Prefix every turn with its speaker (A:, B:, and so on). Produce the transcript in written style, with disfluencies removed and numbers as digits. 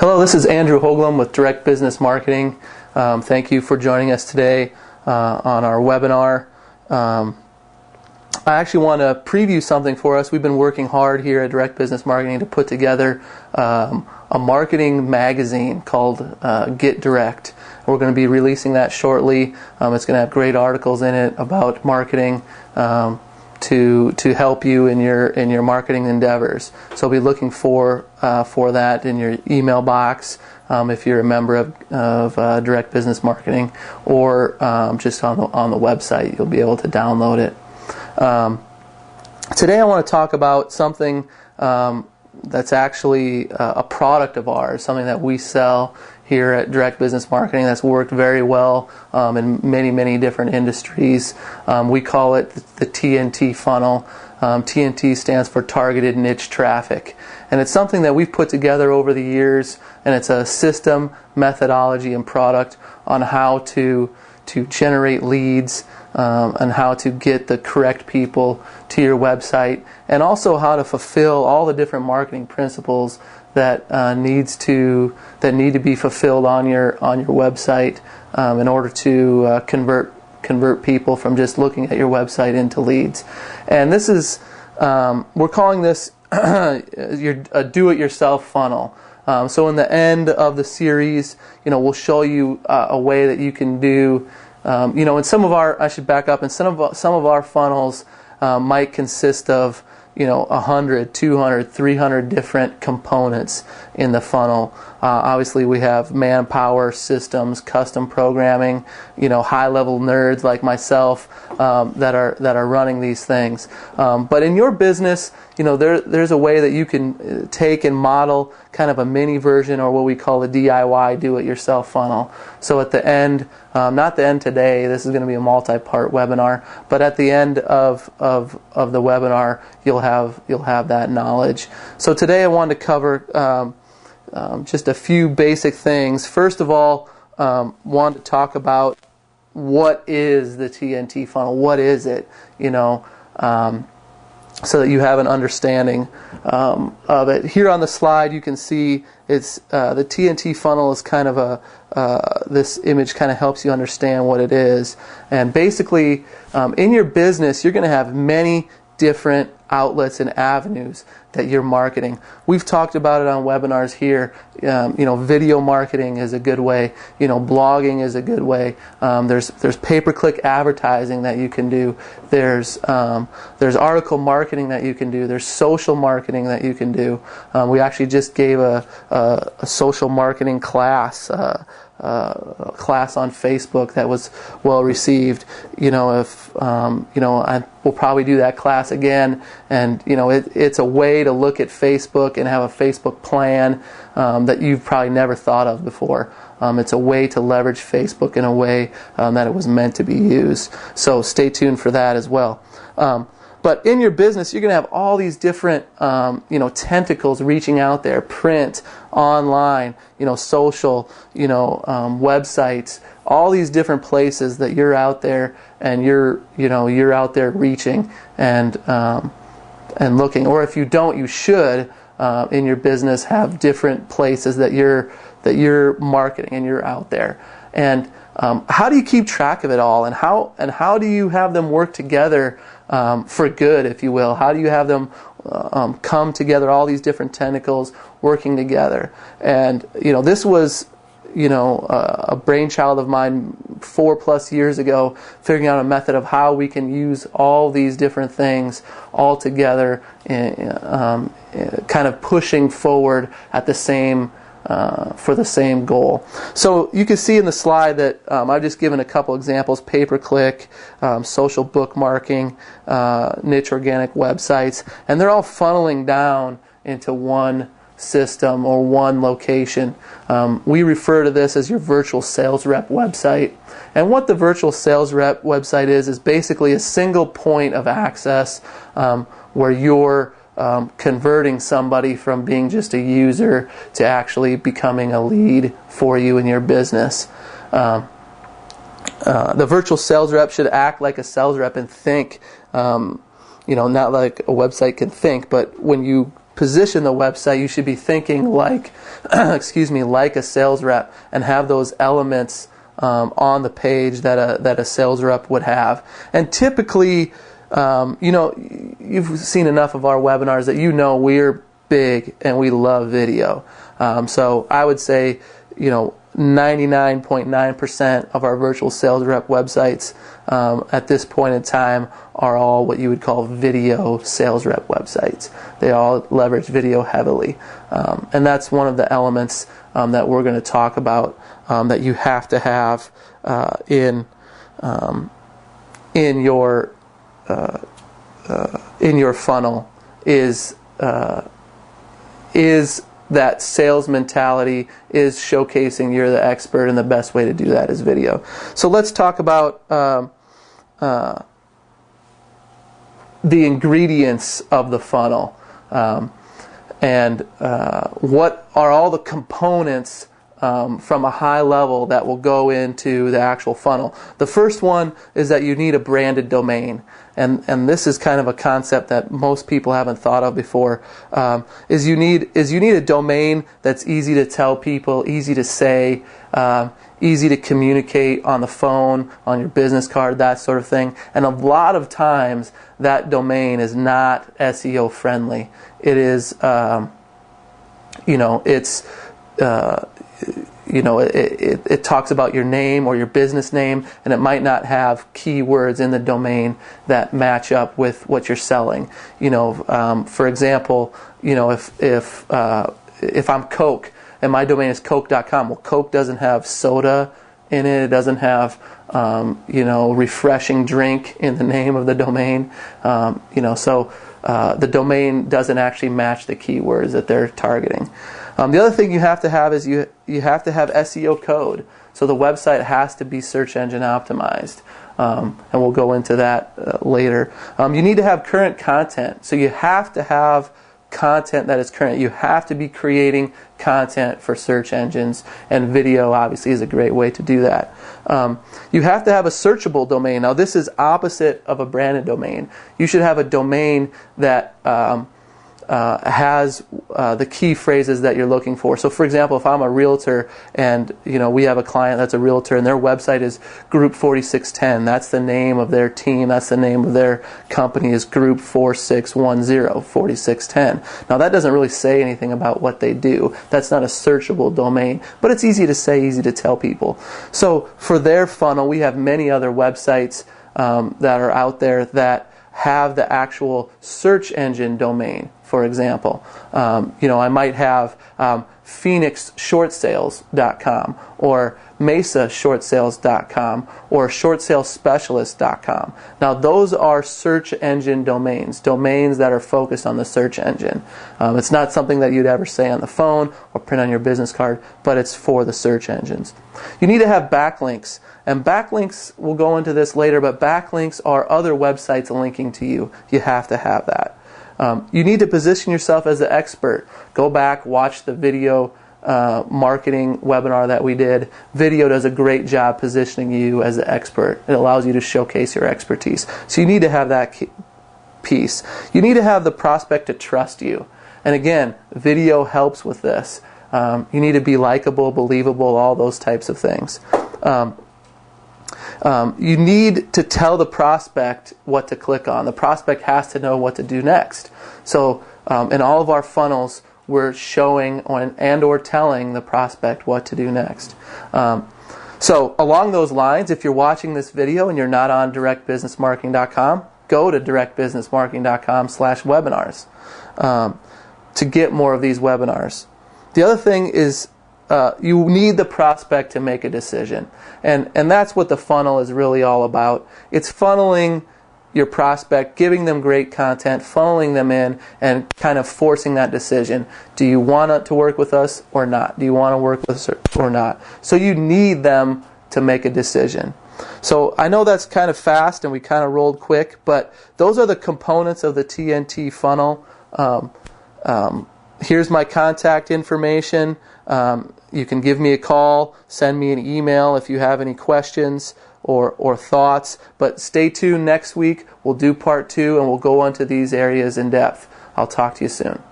A: Hello, this is Andrew Houglum with Direct Business Marketing. Thank you for joining us today on our webinar. I actually want to preview something for us. We've been working hard here at Direct Business Marketing to put together a marketing magazine called Get Direct. We're going to be releasing that shortly. It's going to have great articles in it about marketing to help you in your marketing endeavors. So be looking for that in your email box if you're a member of Direct Business Marketing, or just on the website. You'll be able to download it. Today I want to talk about something that's actually a product of ours, something that we sell here at Direct Business Marketing that's worked very well in many different industries. We call it the TNT funnel. TNT stands for Targeted Niche Traffic. And it's something that we've put together over the years, and it's a system, methodology, and product on how to generate leads and how to get the correct people to your website, and also how to fulfill all the different marketing principles that need to be fulfilled on your website in order to convert people from just looking at your website into leads. And this is we're calling this a do-it-yourself funnel. So in the end of the series, we'll show you a way that you can do. In some of our, I should back up, and some of our funnels might consist of 100, 200, 300 different components in the funnel. Obviously, we have manpower, systems, custom programming, high-level nerds like myself that are running these things. But in your business, there's a way that you can take and model kind of a mini version, or what we call a DIY, do-it-yourself funnel. So at the end, not the end today, this is going to be a multi-part webinar, but at the end of the webinar, you'll have that knowledge. So today I wanted to cover just a few basic things. First of all, want to talk about what is the TNT funnel. What is it? So that you have an understanding of it. Here on the slide, you can see it's the TNT funnel is kind of this image kind of helps you understand what it is. And basically, in your business, you're going to have many different outlets and avenues that you're marketing. We've talked about it on webinars here. Video marketing is a good way. Blogging is a good way. There's pay-per-click advertising that you can do. There's article marketing that you can do. There's social marketing that you can do. We actually just gave a social marketing class. Class on Facebook that was well received. We'll probably do that class again, and it's a way to look at Facebook and have a Facebook plan that you've probably never thought of before. It's a way to leverage Facebook in a way that it was meant to be used. So stay tuned for that as well. But in your business, you're going to have all these different, tentacles reaching out there: print, online, social, websites, all these different places that you're out there, and you're out there reaching and looking. Or if you don't, you should in your business have different places that you're marketing and you're out there. And how do you keep track of it all? And how do you have them work together for good, if you will? How do you have them come together, all these different tentacles working together? And this was a brainchild of mine 4+ years ago, figuring out a method of how we can use all these different things all together, kind of pushing forward at the same for the same goal. So you can see in the slide that I've just given a couple examples: pay-per-click, social bookmarking, niche organic websites, and they're all funneling down into one system or one location. We refer to this as your virtual sales rep website. And what the virtual sales rep website is basically a single point of access where you're converting somebody from being just a user to actually becoming a lead for you in your business. The virtual sales rep should act like a sales rep and think, not like a website can think, but when you position the website, you should be thinking like excuse me, like a sales rep, and have those elements on the page that a sales rep would have. And typically, you've seen enough of our webinars that we're big and we love video. So I would say, 99.9% of our virtual sales rep websites at this point in time are all what you would call video sales rep websites. They all leverage video heavily. And that's one of the elements that we're going to talk about that you have to have in your funnel is that sales mentality, is showcasing you're the expert, and the best way to do that is video. So let's talk about the ingredients of the funnel, and what are all the components from a high level that will go into the actual funnel. The first one is that you need a branded domain. And this is kind of a concept that most people haven't thought of before. Is you need a domain that's easy to tell people, easy to say, easy to communicate on the phone, on your business card, that sort of thing. And a lot of times that domain is not SEO friendly. It is, it talks about your name or your business name, and it might not have keywords in the domain that match up with what you're selling. For example, if I'm Coke and my domain is Coke.com, well, Coke doesn't have soda in it. It doesn't have refreshing drink in the name of the domain. So the domain doesn't actually match the keywords that they're targeting. The other thing you have to have is you have to have SEO code. So the website has to be search engine optimized. And we'll go into that later. You need to have current content. So you have to have content that is current. You have to be creating content for search engines, and video obviously is a great way to do that. You have to have a searchable domain. Now this is opposite of a branded domain. You should have a domain that has the key phrases that you're looking for. So for example, if I'm a realtor and we have a client that's a realtor and their website is Group 4610, that's the name of their team, that's the name of their company, is Group 4610, 4610. Now that doesn't really say anything about what they do. That's not a searchable domain, but it's easy to say, easy to tell people. So for their funnel, we have many other websites that are out there that have the actual search engine domain. For example, I might have PhoenixShortSales.com or MesaShortSales.com or ShortSalesSpecialist.com. Now those are search engine domains that are focused on the search engine. It's not something that you'd ever say on the phone or print on your business card, but it's for the search engines. You need to have backlinks. And backlinks, we'll go into this later, but backlinks are other websites linking to you. You have to have that. You need to position yourself as the expert. Go back, watch the video marketing webinar that we did. Video does a great job positioning you as the expert. It allows you to showcase your expertise. So you need to have that piece. You need to have the prospect to trust you. And again, video helps with this. You need to be likable, believable, all those types of things. You need to tell the prospect what to click on. The prospect has to know what to do next. So in all of our funnels, we're showing and or telling the prospect what to do next. So along those lines, if you're watching this video and you're not on directbusinessmarketing.com, go to directbusinessmarketing.com/webinars to get more of these webinars. The other thing is you need the prospect to make a decision. And that's what the funnel is really all about. It's funneling your prospect, giving them great content, funneling them in, and kind of forcing that decision. Do you want to work with us or not? Do you want to work with us or not? So you need them to make a decision. So I know that's kind of fast and we kind of rolled quick, but those are the components of the TNT funnel. Here's my contact information. You can give me a call, send me an email if you have any questions or thoughts. But stay tuned next week. We'll do part 2 and we'll go into these areas in depth. I'll talk to you soon.